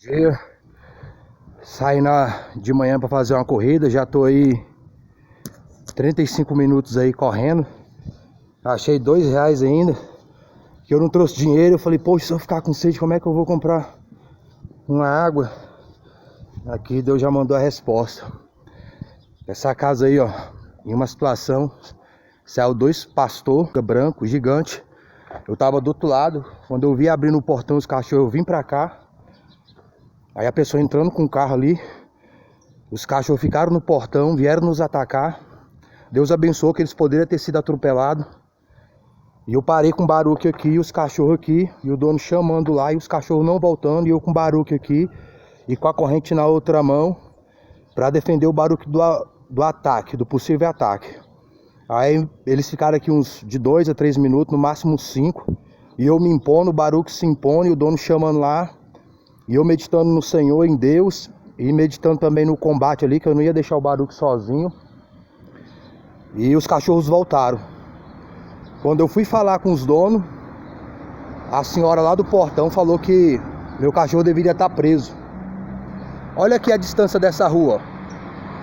Dia. Saí de manhã para fazer uma corrida, já tô aí 35 minutos aí correndo. Achei R$2 ainda, que eu não trouxe dinheiro. Eu falei, poxa, se eu ficar com sede, como é que eu vou comprar uma água? Aqui Deus já mandou a resposta. Essa casa aí, ó, em uma situação, saiu 2 pastores brancos, gigante. Eu tava do outro lado, quando eu vi abrindo o portão os cachorros, eu vim pra cá. Aí a pessoa entrando com o carro ali, os cachorros ficaram no portão, vieram nos atacar. Deus abençoou que eles poderiam ter sido atropelados. E eu parei com o Baruque aqui, os cachorros aqui, e o dono chamando lá, e os cachorros não voltando, e eu com o Baruque aqui, e com a corrente na outra mão, para defender o Baruque do ataque, do possível ataque. Aí eles ficaram aqui uns de 2 a 3 minutos, no máximo 5, e eu me impondo, o Baruque se impõe, e o dono chamando lá, e eu meditando no Senhor, em Deus, e meditando também no combate ali, que eu não ia deixar o Baruque sozinho. E os cachorros voltaram. Quando eu fui falar com os donos, a senhora lá do portão falou que meu cachorro deveria estar preso. Olha aqui a distância dessa rua.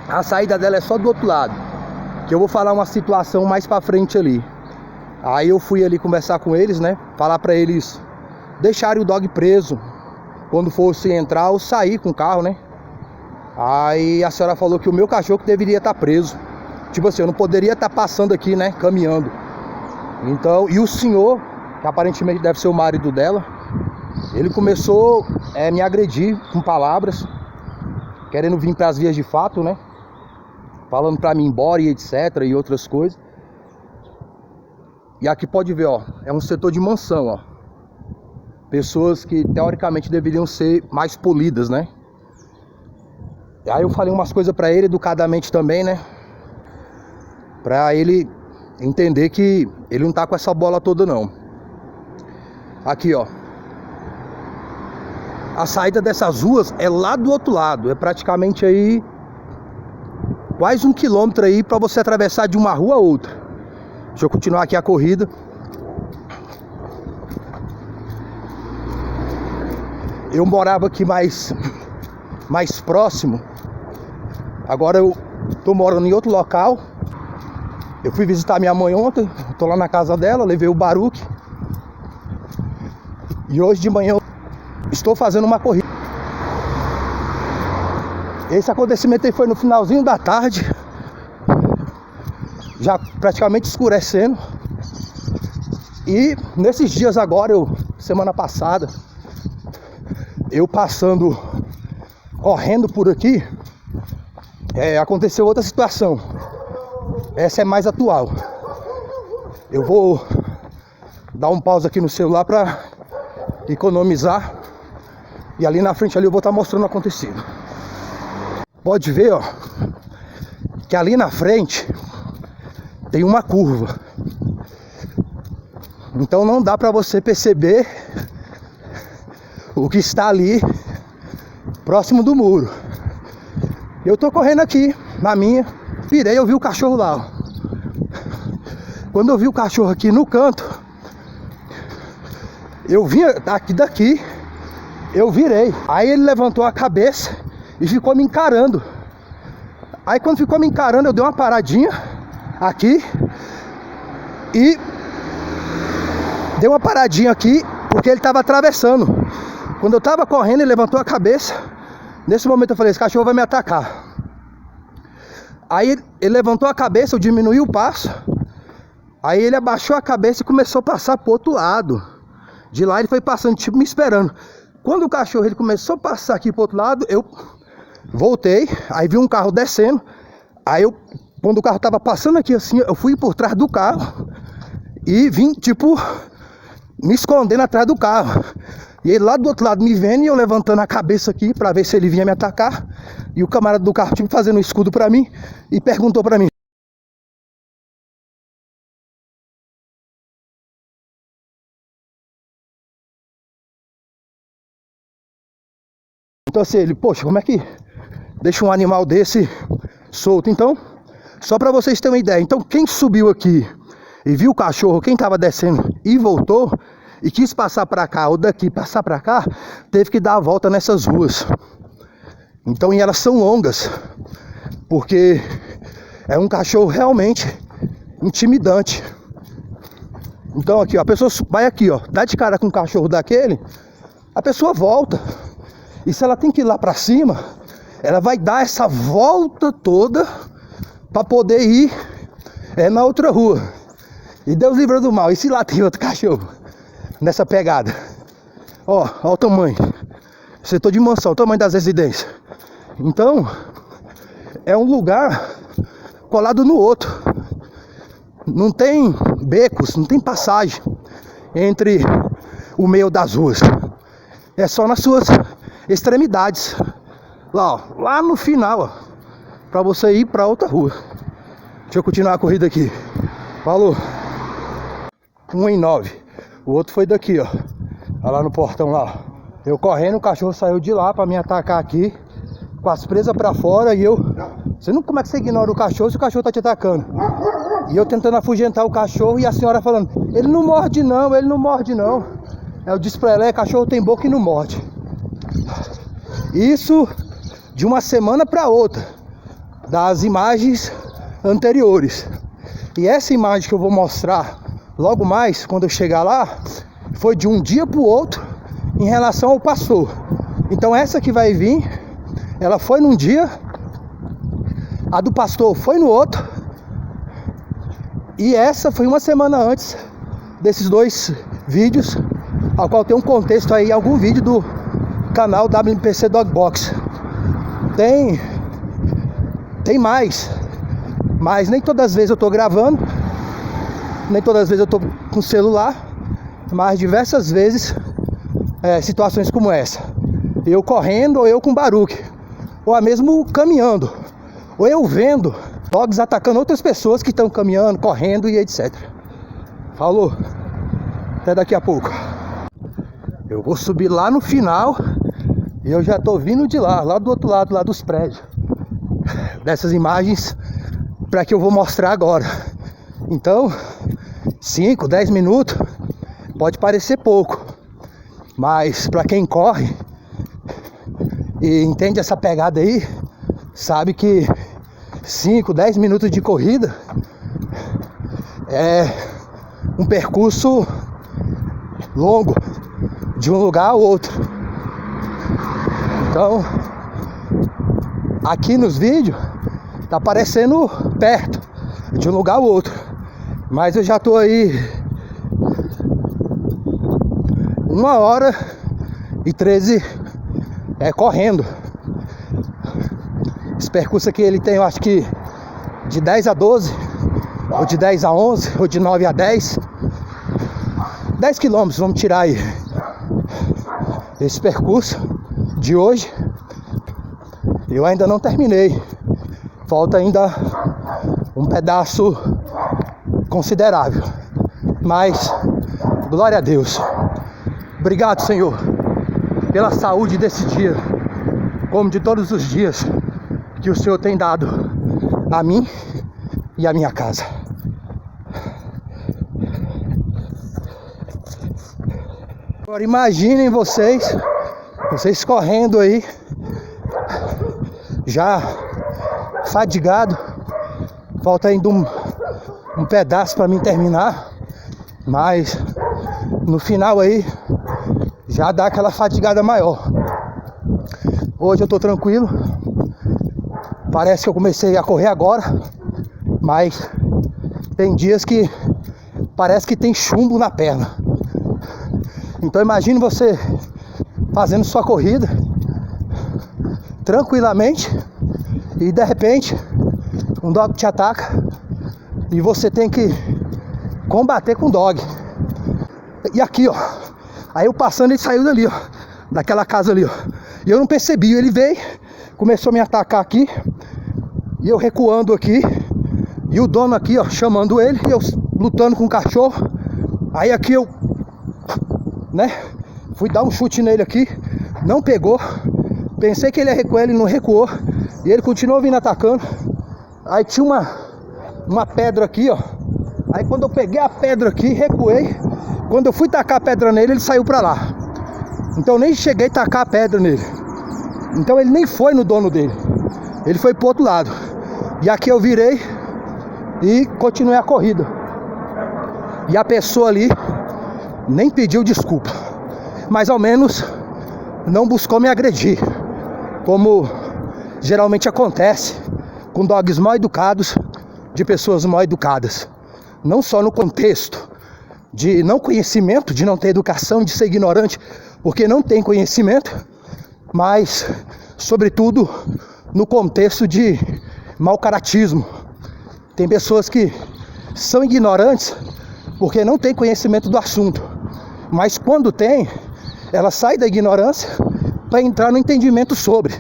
A saída dela é só do outro lado, que eu vou falar uma situação mais pra frente ali. Aí eu fui ali conversar com eles, né? Falar pra eles deixarem o dog preso quando fosse entrar ou sair com o carro, né? Aí a senhora falou que o meu cachorro deveria estar preso. Tipo assim, eu não poderia estar passando aqui, né? Caminhando. Então, e o senhor, que aparentemente deve ser o marido dela, ele começou a me agredir com palavras, querendo vir para as vias de fato, né? Falando para mim ir embora e etc. E outras coisas. E aqui pode ver, ó, é um setor de mansão, ó. Pessoas que teoricamente deveriam ser mais polidas, né? E aí eu falei umas coisas pra ele educadamente também, né? Pra ele entender que ele não tá com essa bola toda não. Aqui, ó. A saída dessas ruas é lá do outro lado. É praticamente aí quase 1 quilômetro aí pra você atravessar de uma rua a outra. Deixa eu continuar aqui a corrida. Eu morava aqui mais próximo. Agora eu tô morando em outro local. Eu fui visitar minha mãe ontem. Tô lá na casa dela, levei o Baruque. E hoje de manhã eu estou fazendo uma corrida. Esse acontecimento aí foi no finalzinho da tarde, já praticamente escurecendo. E nesses dias agora, semana passada, eu passando, correndo por aqui, aconteceu outra situação. Essa é mais atual. Eu vou dar um pause aqui no celular para economizar. E ali na frente ali eu vou estar mostrando o acontecido. Pode ver, ó, que ali na frente tem uma curva. Então não dá para você perceber o que está ali próximo do muro. Eu tô correndo aqui na minha, virei, eu vi o cachorro lá, ó. Quando eu vi o cachorro aqui no canto, eu vim daqui, eu virei. Aí ele levantou a cabeça e ficou me encarando. Aí quando ficou me encarando, eu dei uma paradinha aqui e dei uma paradinha aqui porque ele estava atravessando. Quando eu tava correndo, ele levantou a cabeça. Nesse momento eu falei, esse cachorro vai me atacar. Aí ele levantou a cabeça, eu diminuí o passo. Aí ele abaixou a cabeça e começou a passar pro outro lado. De lá ele foi passando, tipo, me esperando. Quando o cachorro ele começou a passar aqui pro outro lado, eu voltei. Aí vi um carro descendo. Aí quando o carro tava passando aqui assim, eu fui por trás do carro e vim, tipo, me escondendo atrás do carro. E ele lá do outro lado me vendo e eu levantando a cabeça aqui pra ver se ele vinha me atacar. E o camarada do carro, tipo, fazendo um escudo pra mim e perguntou pra mim: então assim, ele, poxa, como é que deixa um animal desse solto? Então, só pra vocês terem uma ideia, então quem subiu aqui e viu o cachorro, quem tava descendo e voltou, e quis passar pra cá, ou daqui passar pra cá, teve que dar a volta nessas ruas. Então, e elas são longas, porque é um cachorro realmente intimidante. Então aqui, ó, a pessoa vai aqui, ó, dá de cara com um cachorro daquele, a pessoa volta. E se ela tem que ir lá pra cima, ela vai dar essa volta toda pra poder ir na outra rua. E Deus livra do mal. E se lá tem outro cachorro nessa pegada? Ó o tamanho. Setor de mansão, o tamanho das residências. Então, é um lugar colado no outro. Não tem becos, não tem passagem entre o meio das ruas. É só nas suas extremidades. Lá, ó, lá no final, ó, pra você ir pra outra rua. Deixa eu continuar a corrida aqui. Falou. 1:09. O outro foi daqui, ó. Olha lá no portão lá, ó. Eu correndo, o cachorro saiu de lá pra me atacar aqui, com as presas pra fora, e eu... Você não... Como é que você ignora o cachorro se o cachorro tá te atacando? E eu tentando afugentar o cachorro e a senhora falando: ele não morde não, ele não morde não. Eu disse pra ela: cachorro tem boca e não morde. Isso de uma semana pra outra, das imagens anteriores. E essa imagem que eu vou mostrar logo mais, quando eu chegar lá, foi de um dia pro outro em relação ao pastor. Então essa que vai vir, ela foi num dia, a do pastor foi no outro, e essa foi uma semana antes desses dois vídeos, ao qual tem um contexto aí, algum vídeo do canal WMPC Dogbox. Tem mais, mas nem todas as vezes eu tô gravando, nem todas as vezes eu tô com o celular, mas diversas vezes situações como essa, eu correndo ou eu com Baruque, ou mesmo caminhando, ou eu vendo dogs atacando outras pessoas que estão caminhando, correndo e etc. Falou, até daqui a pouco. Eu vou subir lá no final e eu já tô vindo de lá do outro lado, lá dos prédios, dessas imagens para que eu vou mostrar agora. Então 5, 10 minutos pode parecer pouco, mas para quem corre e entende essa pegada aí, sabe que 5, 10 minutos de corrida é um percurso longo de um lugar ao outro. Então, aqui nos vídeos tá parecendo perto de um lugar ao outro, mas eu já tô aí 1h13 correndo. Esse percurso aqui ele tem, eu acho que de 10 a 12, ou de 10 a 11, ou de 9 a 10 quilômetros, vamos tirar aí esse percurso de hoje. Eu ainda não terminei, falta ainda um pedaço considerável, mas glória a Deus. Obrigado, Senhor, pela saúde desse dia, como de todos os dias que o Senhor tem dado a mim e a minha casa. Agora imaginem vocês correndo aí, já fadigado, falta ainda um pedaço para mim terminar, mas no final aí já dá aquela fatigada maior. Hoje eu tô tranquilo, parece que eu comecei a correr agora, mas tem dias que parece que tem chumbo na perna. Então imagine você fazendo sua corrida tranquilamente e de repente um dog te ataca e você tem que combater com o dog. E aqui, ó, aí eu passando, ele saiu dali, ó, daquela casa ali, ó, e eu não percebi. Ele veio, começou a me atacar aqui, e eu recuando aqui, e o dono aqui, ó, chamando ele, e eu lutando com o cachorro. Aí aqui eu, fui dar um chute nele aqui, não pegou. Pensei que ele ia recuar, ele não recuou, e ele continuou vindo atacando. Aí tinha uma pedra aqui, ó. Aí quando eu peguei a pedra aqui, recuei, Quando eu fui tacar a pedra nele, ele saiu pra lá. Então eu nem cheguei a tacar a pedra nele. Então ele nem foi no dono dele. Ele foi pro outro lado. E aqui eu virei e continuei a corrida. E a pessoa ali nem pediu desculpa. Mas ao menos não buscou me agredir, como geralmente acontece com dogs mal educados, de pessoas mal educadas. Não só no contexto de não conhecimento, de não ter educação, de ser ignorante, porque não tem conhecimento, mas sobretudo no contexto de mau caratismo. Tem pessoas que são ignorantes porque não têm conhecimento do assunto, mas quando tem, ela sai da ignorância para entrar no entendimento sobre.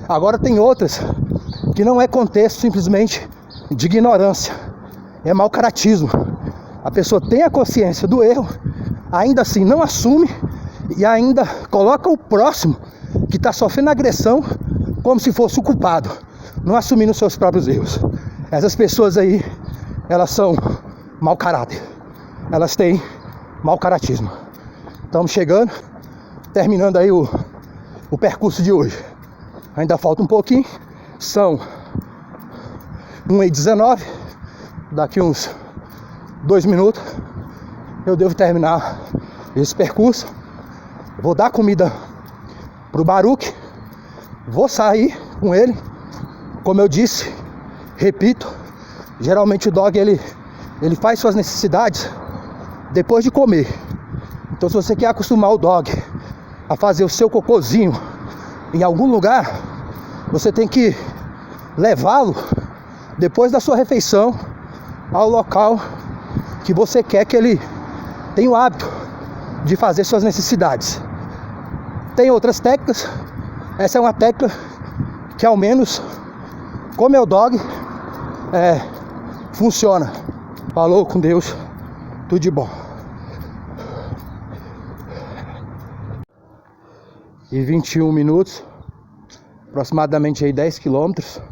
Agora tem outras que não é contexto simplesmente de ignorância, é mau caratismo. A pessoa tem a consciência do erro, ainda assim não assume e ainda coloca o próximo que está sofrendo agressão como se fosse o culpado, não assumindo os seus próprios erros. Essas pessoas aí, elas são mau caráter, elas têm mau caratismo. Estamos chegando, terminando aí o percurso de hoje. Ainda falta um pouquinho, são 1h19, daqui uns 2 minutos eu devo terminar esse percurso. Vou dar comida pro Baruque, vou sair com ele, como eu disse, repito, geralmente o dog ele faz suas necessidades depois de comer. Então se você quer acostumar o dog a fazer o seu cocôzinho em algum lugar, você tem que levá-lo depois da sua refeição ao local que você quer que ele tenha o hábito de fazer suas necessidades. Tem outras técnicas, essa é uma técnica que ao menos com meu dog funciona. Falou com Deus, tudo de bom. E 21 minutos, aproximadamente aí 10 quilômetros.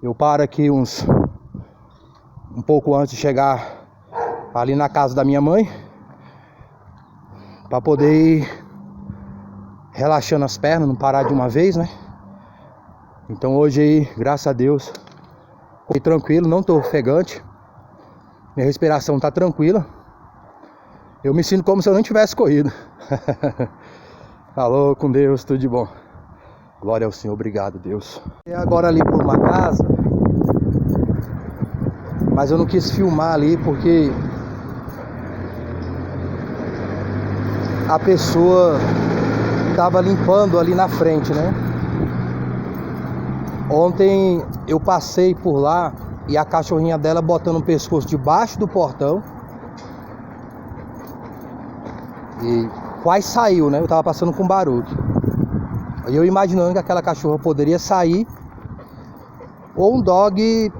Eu paro aqui um pouco antes de chegar ali na casa da minha mãe, para poder ir relaxando as pernas, não parar de uma vez, né? Então hoje aí, graças a Deus, fui tranquilo, não tô ofegante, minha respiração tá tranquila. Eu me sinto como se eu não tivesse corrido. Falou com Deus, tudo de bom. Glória ao Senhor, obrigado, Deus. E agora ali por uma casa, mas eu não quis filmar ali porque a pessoa estava limpando ali na frente, né? Ontem eu passei por lá e a cachorrinha dela botando o pescoço debaixo do portão e quase saiu, né? Eu tava passando com Baruque. E eu imaginando que aquela cachorra poderia sair ou um dog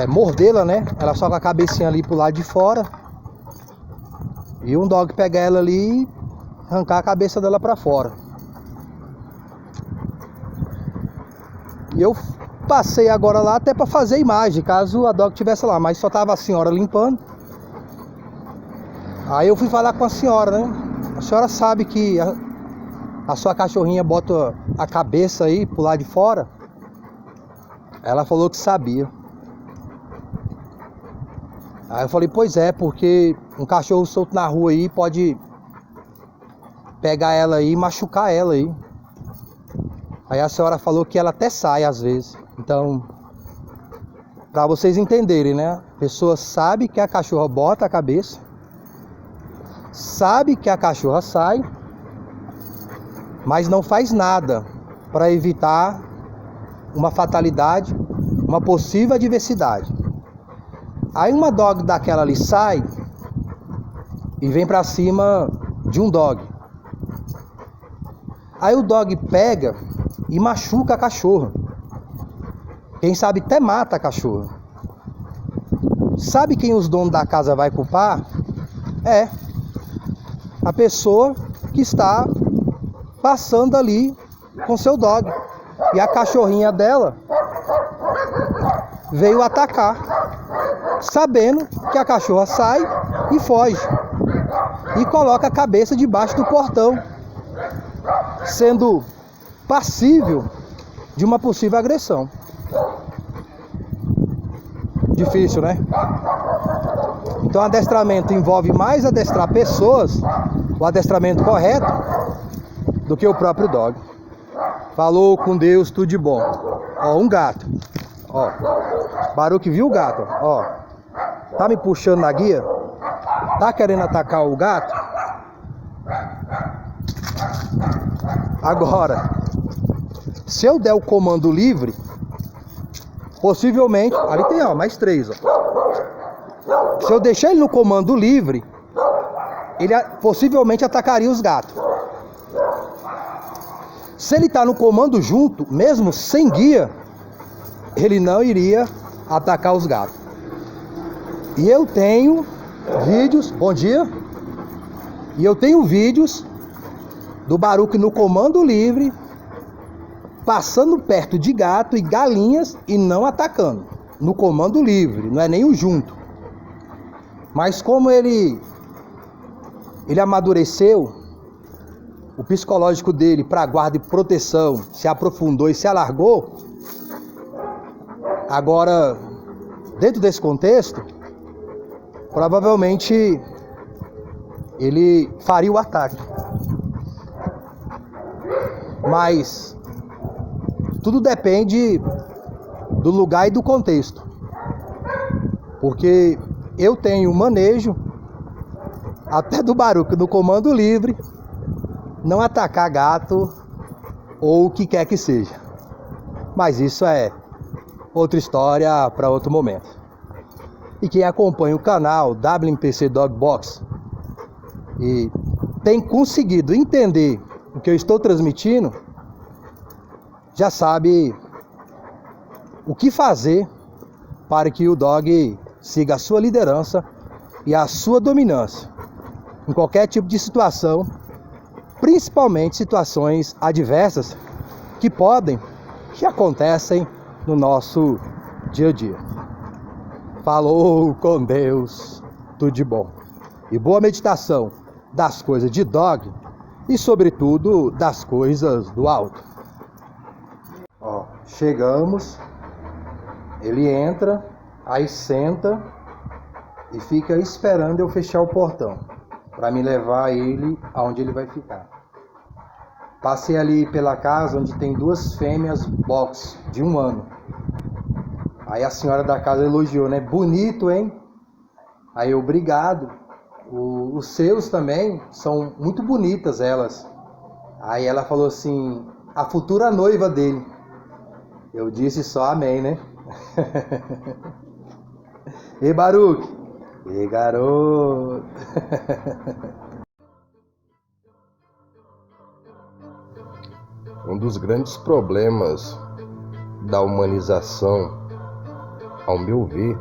mordê-la, né? Ela só com a cabecinha ali pro lado de fora e um dog pegar ela ali e arrancar a cabeça dela pra fora. E eu passei agora lá até pra fazer imagem, caso a dog estivesse lá, mas só tava a senhora limpando. Aí eu fui falar com a senhora, né? A senhora sabe que a sua cachorrinha bota a cabeça aí pro lado de fora? Ela falou que sabia. Aí eu falei, pois é, porque um cachorro solto na rua aí pode pegar ela aí e machucar ela aí. Aí a senhora falou que ela até sai às vezes. Então, pra vocês entenderem, né? A pessoa sabe que a cachorra bota a cabeça, sabe que a cachorra sai, mas não faz nada para evitar uma fatalidade, uma possível adversidade. Aí uma dog daquela ali sai e vem pra cima de um dog. Aí o dog pega e machuca a cachorra. Quem sabe até mata a cachorra. Sabe quem os donos da casa vai culpar? É a pessoa que está passando ali com seu dog. E a cachorrinha dela veio atacar, sabendo que a cachorra sai e foge. e coloca a cabeça debaixo do portão, sendo passível de uma possível agressão. Difícil, né? Então, adestramento envolve mais adestrar pessoas, o adestramento correto, do que o próprio dog. Falou com Deus, tudo de bom. Ó, um gato. Ó, Baruque viu o gato, ó. Tá me puxando na guia? Tá querendo atacar o gato? Agora, se eu der o comando livre, possivelmente, ali tem, ó, mais 3, ó. Se eu deixar ele no comando livre, ele possivelmente atacaria os gatos. Se ele tá no comando junto, mesmo sem guia, ele não iria atacar os gatos. E eu tenho vídeos, bom dia, e eu tenho vídeos do Baruque no comando livre, passando perto de gato e galinhas e não atacando. No comando livre, não é nem o junto. Mas como ele amadureceu, o psicológico dele para guarda e proteção se aprofundou e se alargou, agora, dentro desse contexto, provavelmente ele faria o ataque. Mas tudo depende do lugar e do contexto. Porque eu tenho manejo até do Baruque no comando livre, não atacar gato ou o que quer que seja. Mas isso é outra história para outro momento. E quem acompanha o canal WMPC Dog Box e tem conseguido entender o que eu estou transmitindo, já sabe o que fazer para que o dog siga a sua liderança e a sua dominância em qualquer tipo de situação, principalmente situações adversas que acontecem no nosso dia a dia. Falou com Deus, tudo de bom. E boa meditação das coisas de dog e, sobretudo, das coisas do alto. Ó, chegamos, ele entra, aí senta e fica esperando eu fechar o portão para me levar ele aonde ele vai ficar. Passei ali pela casa onde tem 2 fêmeas box de 1 ano. Aí a senhora da casa elogiou, né? Bonito, hein? Aí eu, obrigado. Os seus também são muito bonitas, elas. Aí ela falou assim, a futura noiva dele. Eu disse só amém, né? E Baruque? E garoto? Um dos grandes problemas da humanização, ao meu ver,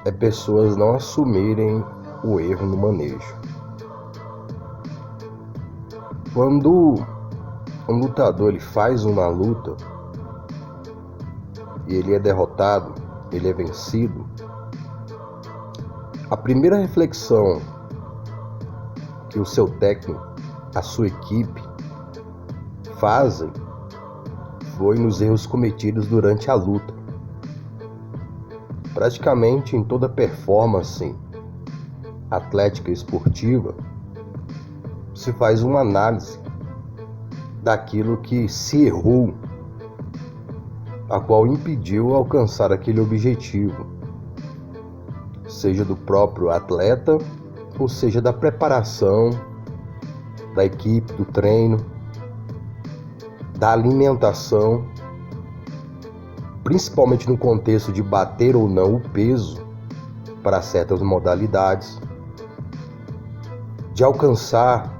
é pessoas não assumirem o erro no manejo. Quando um lutador ele faz uma luta e ele é derrotado, ele é vencido, a primeira reflexão que o seu técnico, a sua equipe fazem foi nos erros cometidos durante a luta. Praticamente em toda performance atlética e esportiva se faz uma análise daquilo que se errou, a qual impediu alcançar aquele objetivo, seja do próprio atleta ou seja da preparação da equipe, do treino, da alimentação, principalmente no contexto de bater ou não o peso para certas modalidades, de alcançar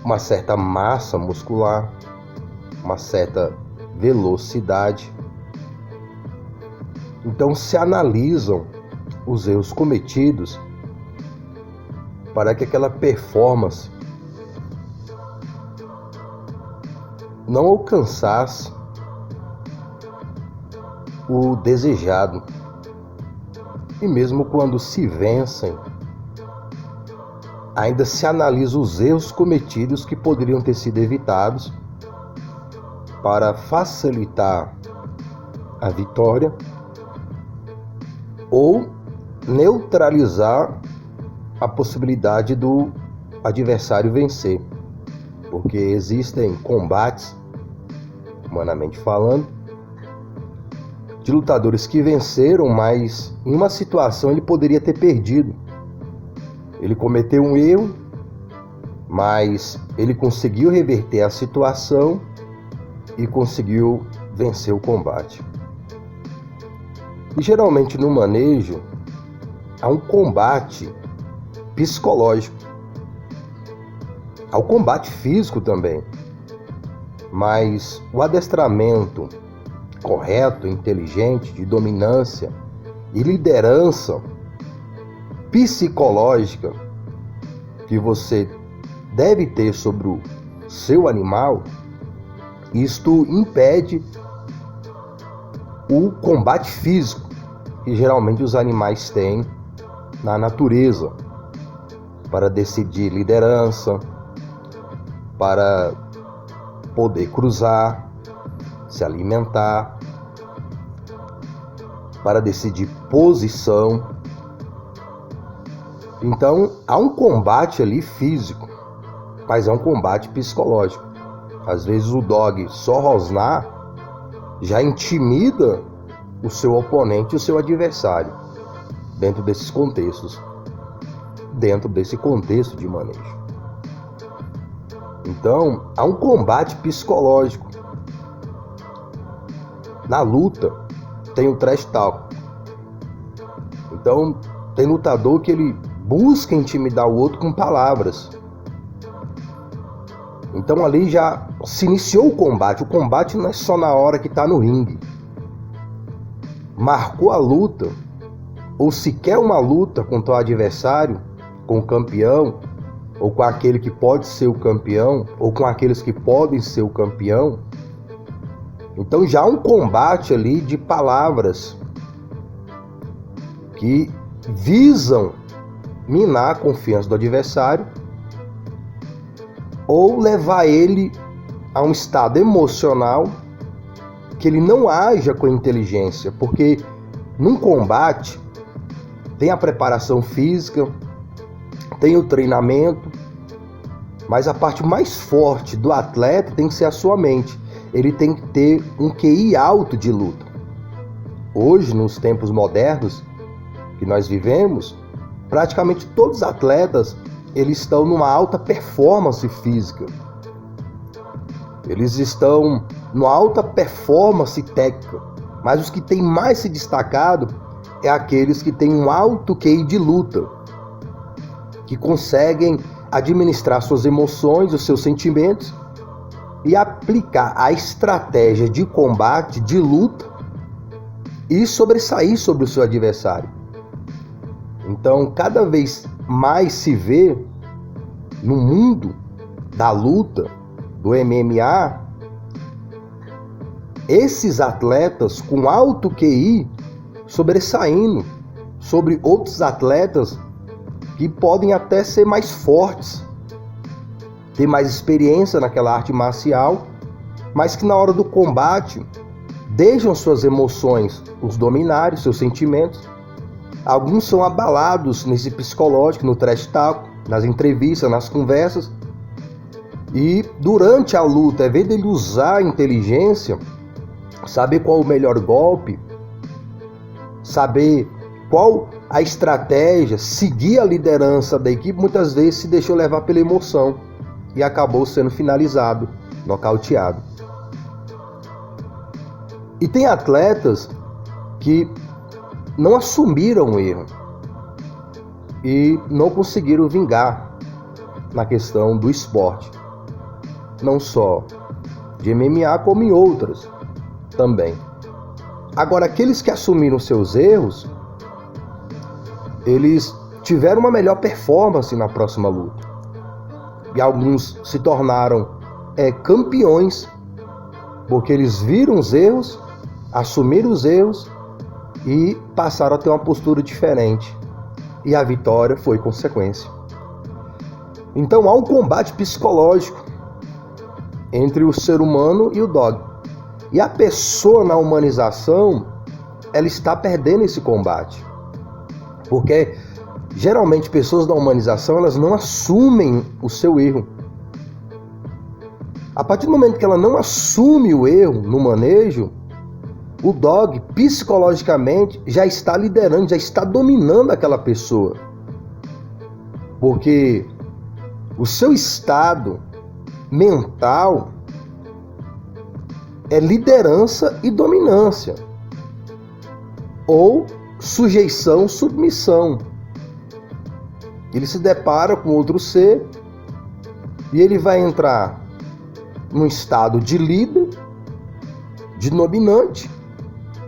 uma certa massa muscular, uma certa velocidade. Então se analisam os erros cometidos para que aquela performance não alcançasse o desejado. E mesmo quando se vencem, ainda se analisa os erros cometidos que poderiam ter sido evitados para facilitar a vitória ou neutralizar a possibilidade do adversário vencer. Porque existem combates, humanamente falando, de lutadores que venceram, mas em uma situação ele poderia ter perdido. Ele cometeu um erro, mas ele conseguiu reverter a situação e conseguiu vencer o combate. E geralmente no manejo há um combate psicológico, há o combate físico também, mas o adestramento correto, inteligente, de dominância e liderança psicológica que você deve ter sobre o seu animal, isto impede o combate físico que geralmente os animais têm na natureza para decidir liderança, para poder cruzar, se alimentar, para decidir posição. Então, há um combate ali físico, mas é um combate psicológico. Às vezes o dog só rosnar já intimida o seu oponente e o seu adversário dentro desses contextos, dentro desse contexto de manejo. Então, há um combate psicológico. Na luta, tem o trash talk. Então, tem lutador que ele busca intimidar o outro com palavras. Então ali já se iniciou o combate. O combate não é só na hora que está no ringue. Marcou a luta, ou se quer uma luta contra o adversário, com o campeão, ou com aquele que pode ser o campeão, ou com aqueles que podem ser o campeão. Então já há um combate ali de palavras que visam minar a confiança do adversário ou levar ele a um estado emocional que ele não haja com inteligência, porque num combate tem a preparação física, tem o treinamento, mas a parte mais forte do atleta tem que ser a sua mente. Ele tem que ter um QI alto de luta. Hoje, nos tempos modernos que nós vivemos, praticamente todos os atletas eles estão numa alta performance física. Eles estão numa alta performance técnica. Mas os que têm mais se destacado é aqueles que têm um alto QI de luta, que conseguem administrar suas emoções, os seus sentimentos e aplicar a estratégia de combate, de luta e sobressair sobre o seu adversário. Então, cada vez mais se vê no mundo da luta, do MMA, esses atletas com alto QI sobressaindo sobre outros atletas que podem até ser mais fortes, ter mais experiência naquela arte marcial, mas que na hora do combate deixam suas emoções os dominarem, seus sentimentos. Alguns são abalados nesse psicológico, no trash talk, nas entrevistas, nas conversas. E durante a luta, ao invés dele usar a inteligência, saber qual o melhor golpe, saber qual a estratégia, seguir a liderança da equipe, muitas vezes se deixou levar pela emoção e acabou sendo finalizado, nocauteado. E tem atletas que não assumiram o erro e não conseguiram vingar na questão do esporte, não só de MMA como em outras também. Agora, aqueles que assumiram seus erros, eles tiveram uma melhor performance na próxima luta e alguns se tornaram campeões porque eles viram os erros, assumiram os erros e passaram a ter uma postura diferente. E a vitória foi consequência. Então há um combate psicológico entre o ser humano e o dog. E a pessoa na humanização, ela está perdendo esse combate. Porque geralmente pessoas da humanização, elas não assumem o seu erro. A partir do momento que ela não assume o erro no manejo, o dog psicologicamente já está liderando, já está dominando aquela pessoa. Porque o seu estado mental é liderança e dominância, ou sujeição, submissão. Ele se depara com outro ser e ele vai entrar num estado de líder, de dominante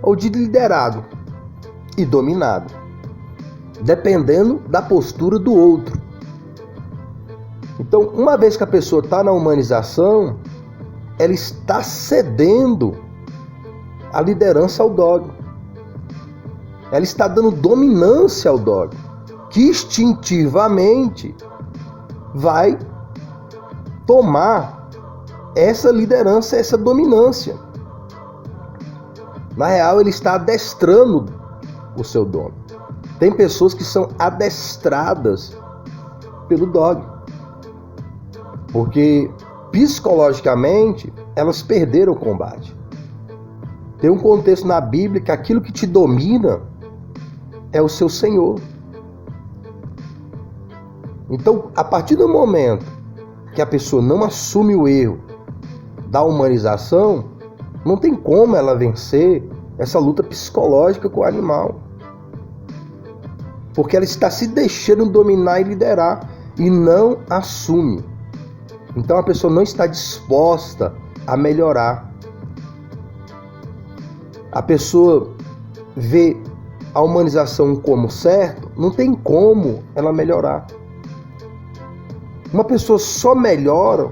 ou de liderado e dominado, dependendo da postura do outro. Então, uma vez que a pessoa está na humanização, ela está cedendo a liderança ao dog. Ela está dando dominância ao dog, que instintivamente vai tomar essa liderança, essa dominância. Na real, ele está adestrando o seu dono. Tem pessoas que são adestradas pelo dog, porque psicologicamente elas perderam o combate. Tem um contexto na Bíblia que aquilo que te domina é o seu Senhor. Então, a partir do momento que a pessoa não assume o erro da humanização, não tem como ela vencer essa luta psicológica com o animal. Porque ela está se deixando dominar e liderar e não assume. Então a pessoa não está disposta a melhorar. A pessoa vê a humanização como certo, não tem como ela melhorar. Uma pessoa só melhora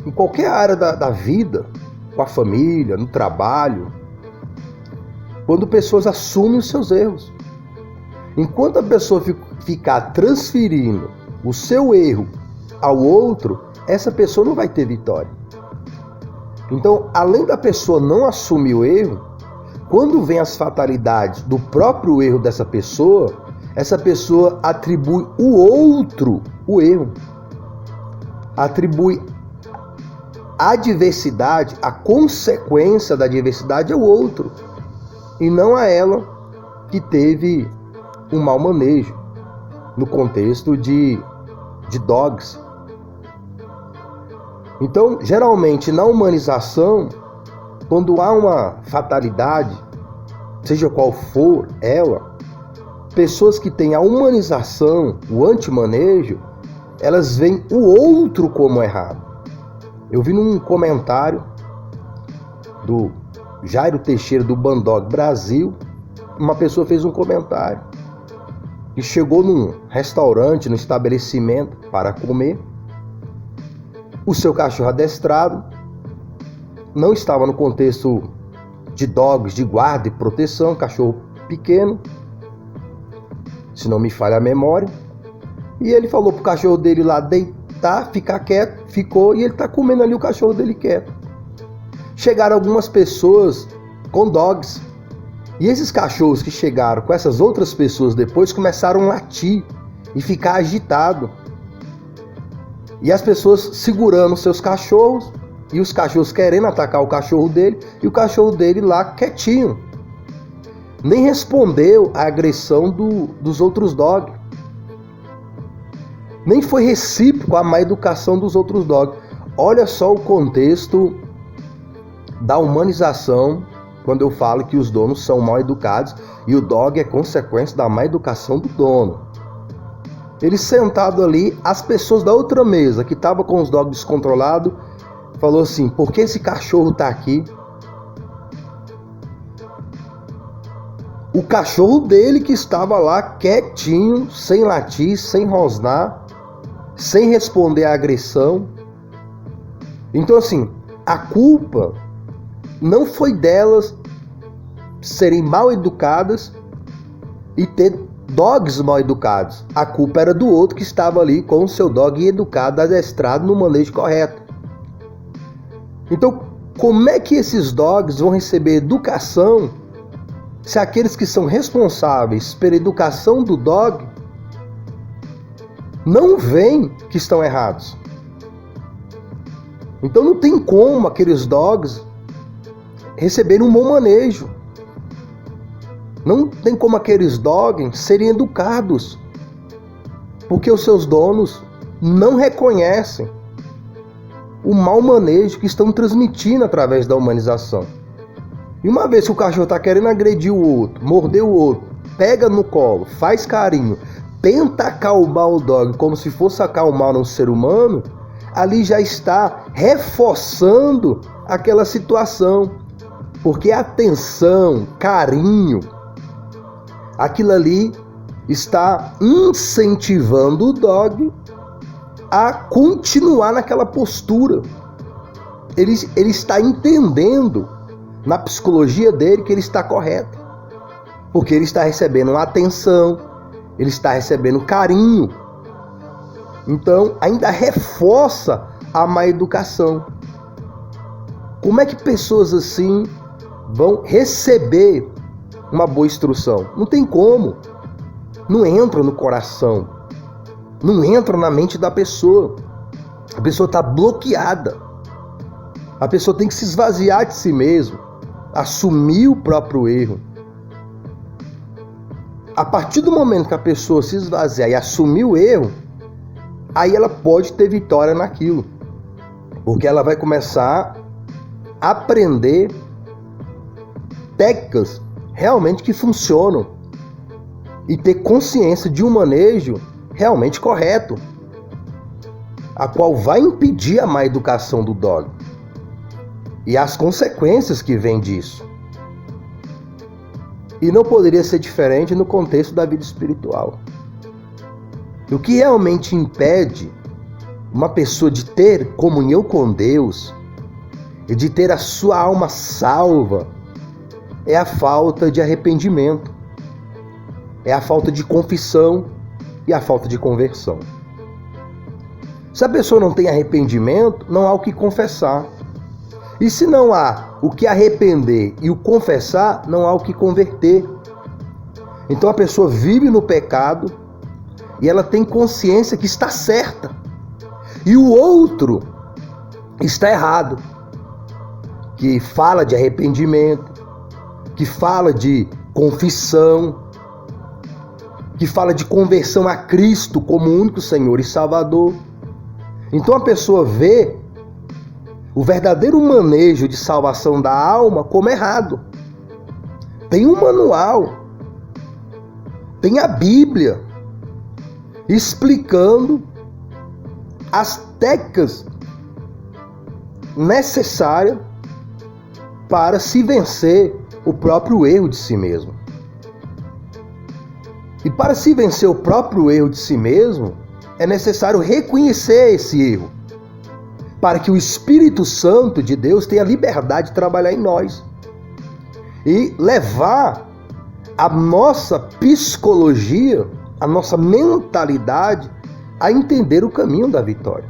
em qualquer área da vida, com a família, no trabalho, quando pessoas assumem os seus erros. Enquanto a pessoa ficar transferindo o seu erro ao outro, essa pessoa não vai ter vitória. Então, além da pessoa não assumir o erro, quando vem as fatalidades do próprio erro dessa pessoa, essa pessoa atribui o outro o erro. Atribui a adversidade, a consequência da adversidade ao outro, e não a ela que teve um mau manejo, no contexto de dogs. Então, geralmente, na humanização, quando há uma fatalidade, seja qual for ela, pessoas que têm a humanização, o antimanejo, elas veem o outro como errado. Eu vi num comentário do Jairo Teixeira, do Bandog Brasil, uma pessoa fez um comentário e chegou num restaurante, num estabelecimento para comer. O seu cachorro adestrado não estava no contexto de dogs, de guarda e proteção, cachorro pequeno, se não me falha a memória. E ele falou pro cachorro dele lá deitar, ficar quieto, ficou, e ele tá comendo ali o cachorro dele quieto. Chegaram algumas pessoas com dogs, e esses cachorros que chegaram com essas outras pessoas depois começaram a latir e ficar agitado. E as pessoas segurando seus cachorros, e os cachorros querendo atacar o cachorro dele, e o cachorro dele lá quietinho. Nem respondeu à agressão dos outros dogs. Nem foi recíproco a má educação dos outros dogs. Olha só o contexto da humanização, quando eu falo que os donos são mal educados e o dog é consequência da má educação do dono. Ele sentado ali, as pessoas da outra mesa que estavam com os dogs descontrolados, falou assim: por que esse cachorro está aqui? O cachorro dele que estava lá quietinho, sem latir, sem rosnar, sem responder à agressão. Então assim, a culpa não foi delas serem mal educadas e ter dogs mal educados. A culpa era do outro que estava ali com o seu dog educado, adestrado no manejo correto. Então, como é que esses dogs vão receber educação se aqueles que são responsáveis pela educação do dog não veem que estão errados? Então não tem como aqueles dogs receberem um bom manejo. Não tem como aqueles dogs serem educados, porque os seus donos não reconhecem o mau manejo que estão transmitindo através da humanização. E uma vez que o cachorro está querendo agredir o outro, morder o outro, pega no colo, faz carinho, tenta acalmar o dog como se fosse acalmar um ser humano, ali já está reforçando aquela situação. Porque atenção, carinho, aquilo ali está incentivando o dog a continuar naquela postura. Ele está entendendo na psicologia dele que ele está correto. Porque ele está recebendo atenção, ele está recebendo carinho. Então, ainda reforça a má educação. Como é que pessoas assim vão receber uma boa instrução? Não tem como. Não entra no coração. Não entra na mente da pessoa. A pessoa está bloqueada. A pessoa tem que se esvaziar de si mesmo, assumir o próprio erro. A partir do momento que a pessoa se esvaziar e assumir o erro, aí ela pode ter vitória naquilo. Porque ela vai começar a aprender técnicas realmente que funcionam e ter consciência de um manejo realmente correto, a qual vai impedir a má educação do dog e as consequências que vêm disso. E não poderia ser diferente no contexto da vida espiritual. O que realmente impede uma pessoa de ter comunhão com Deus e de ter a sua alma salva é a falta de arrependimento, é a falta de confissão e a falta de conversão. Se a pessoa não tem arrependimento, não há o que confessar. E se não há o que arrepender e o confessar, não há o que converter. Então a pessoa vive no pecado e ela tem consciência que está certa e o outro está errado, que fala de arrependimento, que fala de confissão, que fala de conversão a Cristo como único Senhor e Salvador. Então a pessoa vê o verdadeiro manejo de salvação da alma como errado. Tem um manual, tem a Bíblia explicando as técnicas necessárias para se vencer o próprio erro de si mesmo. E para se vencer o próprio erro de si mesmo, é necessário reconhecer esse erro, para que o Espírito Santo de Deus tenha liberdade de trabalhar em nós e levar a nossa psicologia, a nossa mentalidade a entender o caminho da vitória.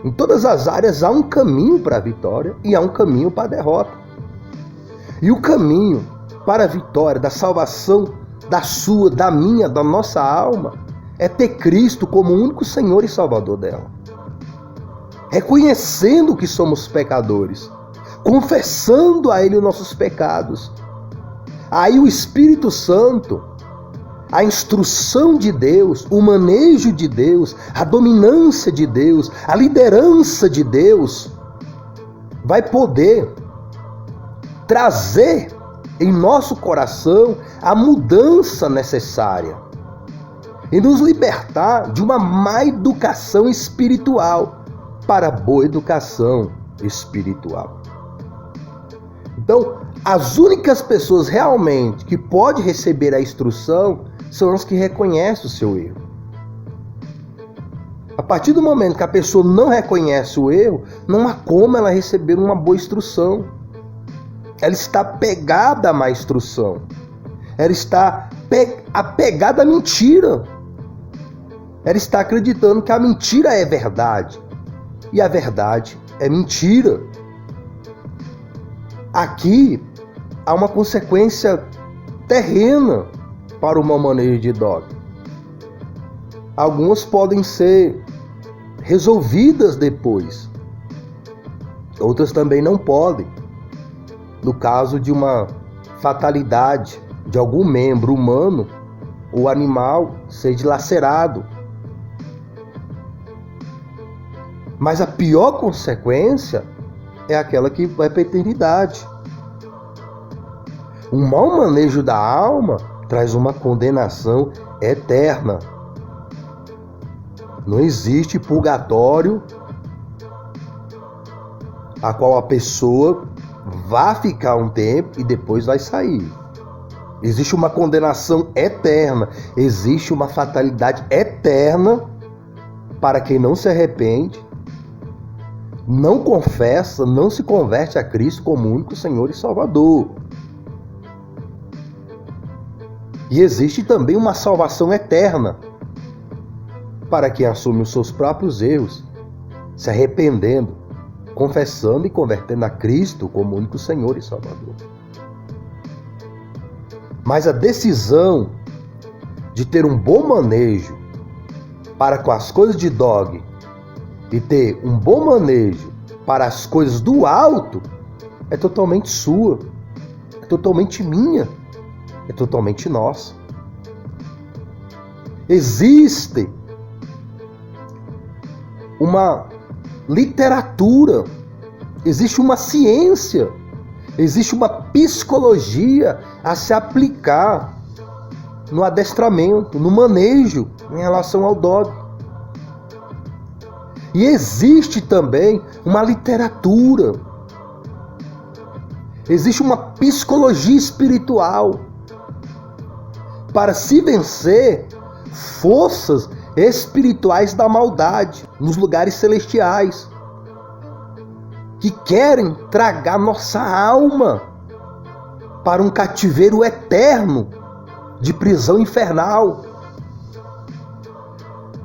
Em todas as áreas há um caminho para a vitória e há um caminho para a derrota. E o caminho para a vitória, da salvação da sua, da minha, da nossa alma, é ter Cristo como único Senhor e Salvador dela. Reconhecendo que somos pecadores, confessando a Ele os nossos pecados. Aí o Espírito Santo, a instrução de Deus, o manejo de Deus, a dominância de Deus, a liderança de Deus, vai poder trazer em nosso coração a mudança necessária e nos libertar de uma má educação espiritual para a boa educação espiritual. Então, as únicas pessoas realmente que podem receber a instrução são as que reconhecem o seu erro. A partir do momento que a pessoa não reconhece o erro, não há como ela receber uma boa instrução. ela está apegada à má instrução, ela está apegada à mentira, ela está acreditando que a mentira é verdade e a verdade é mentira. Aqui há uma consequência terrena para o mau manejo de dog. Algumas podem ser resolvidas depois, outras também não podem. No caso de uma fatalidade de algum membro humano ou animal ser dilacerado. Mas a pior consequência é aquela que vai para a eternidade. O mau manejo da alma traz uma condenação eterna. Não existe purgatório a qual a pessoa vai ficar um tempo e depois vai sair. Existe uma condenação eterna, existe uma fatalidade eterna para quem não se arrepende, não confessa, não se converte a Cristo como único Senhor e Salvador. E existe também uma salvação eterna para quem assume os seus próprios erros, se arrependendo, confessando e convertendo a Cristo como único Senhor e Salvador. Mas a decisão de ter um bom manejo para com as coisas de dog e ter um bom manejo para as coisas do alto é totalmente sua, é totalmente minha, é totalmente nossa. Existe uma literatura, existe uma ciência, existe uma psicologia a se aplicar no adestramento, no manejo em relação ao dog. E existe também uma literatura, existe uma psicologia espiritual para se vencer forças espirituais da maldade nos lugares celestiais que querem tragar nossa alma para um cativeiro eterno de prisão infernal.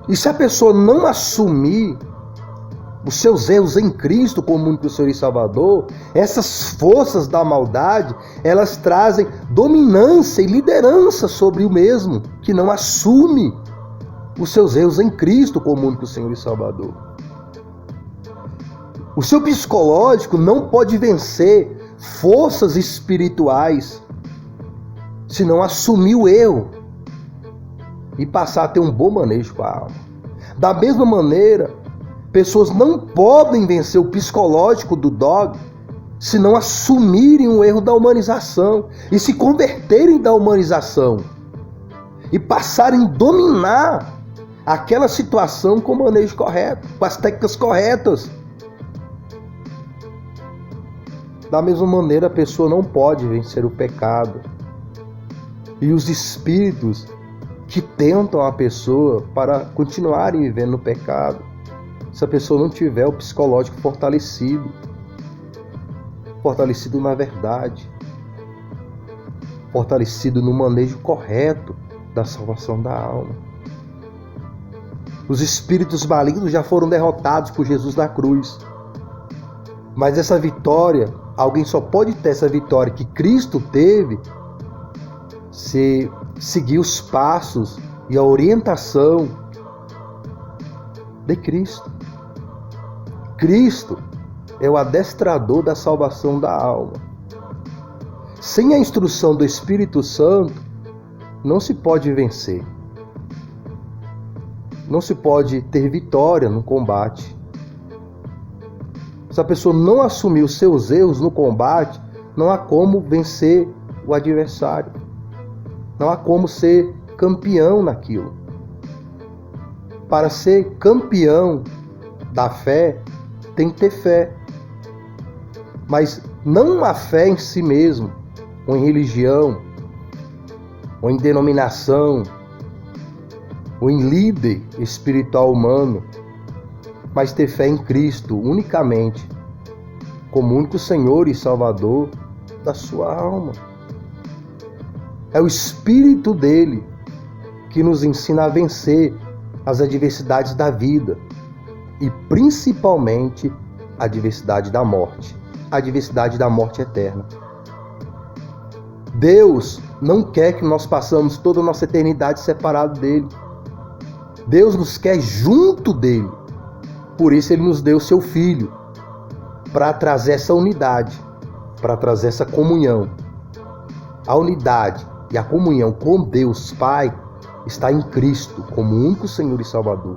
E se a pessoa não assumir os seus erros em Cristo como único Senhor e Salvador, essas forças da maldade, elas trazem dominância e liderança sobre o mesmo, que não assume os seus erros em Cristo como único Senhor e Salvador. O seu psicológico não pode vencer forças espirituais se não assumir o erro e passar a ter um bom manejo com a alma. Da mesma maneira, pessoas não podem vencer o psicológico do dog se não assumirem o erro da humanização e se converterem da humanização e passarem a dominar aquela situação com o manejo correto, com as técnicas corretas. Da mesma maneira, a pessoa não pode vencer o pecado e os espíritos que tentam a pessoa para continuarem vivendo no pecado, se a pessoa não tiver o psicológico fortalecido na verdade, fortalecido no manejo correto da salvação da alma. Os espíritos malignos já foram derrotados por Jesus na cruz. Mas essa vitória, alguém só pode ter essa vitória que Cristo teve se seguir os passos e a orientação de Cristo. Cristo é o adestrador da salvação da alma. Sem a instrução do Espírito Santo, não se pode vencer. Não se pode ter vitória no combate. Se a pessoa não assumir os seus erros no combate, não há como vencer o adversário. Não há como ser campeão naquilo. Para ser campeão da fé, tem que ter fé. Mas não uma fé em si mesmo, ou em religião, ou em denominação, ou em líder espiritual humano, mas ter fé em Cristo unicamente, como único Senhor e Salvador, da sua alma. É o Espírito dele que nos ensina a vencer as adversidades da vida e principalmente a adversidade da morte, a adversidade da morte eterna. Deus não quer que nós passemos toda a nossa eternidade separado dele. Deus nos quer junto dele. Por isso ele nos deu o seu Filho, para trazer essa unidade, para trazer essa comunhão. A unidade e a comunhão com Deus Pai está em Cristo como único Senhor e Salvador.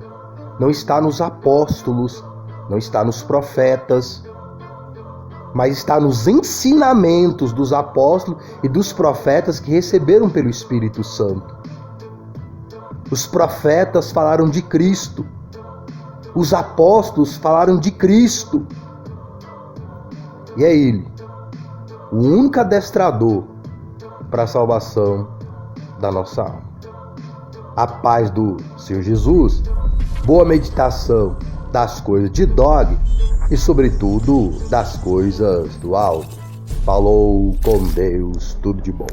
Não está nos apóstolos, não está nos profetas, mas está nos ensinamentos dos apóstolos e dos profetas que receberam pelo Espírito Santo. Os profetas falaram de Cristo, os apóstolos falaram de Cristo, e é Ele, o único adestrador para a salvação da nossa alma. A paz do Senhor Jesus, boa meditação das coisas de Dog e, sobretudo, das coisas do alto. Falou com Deus, tudo de bom.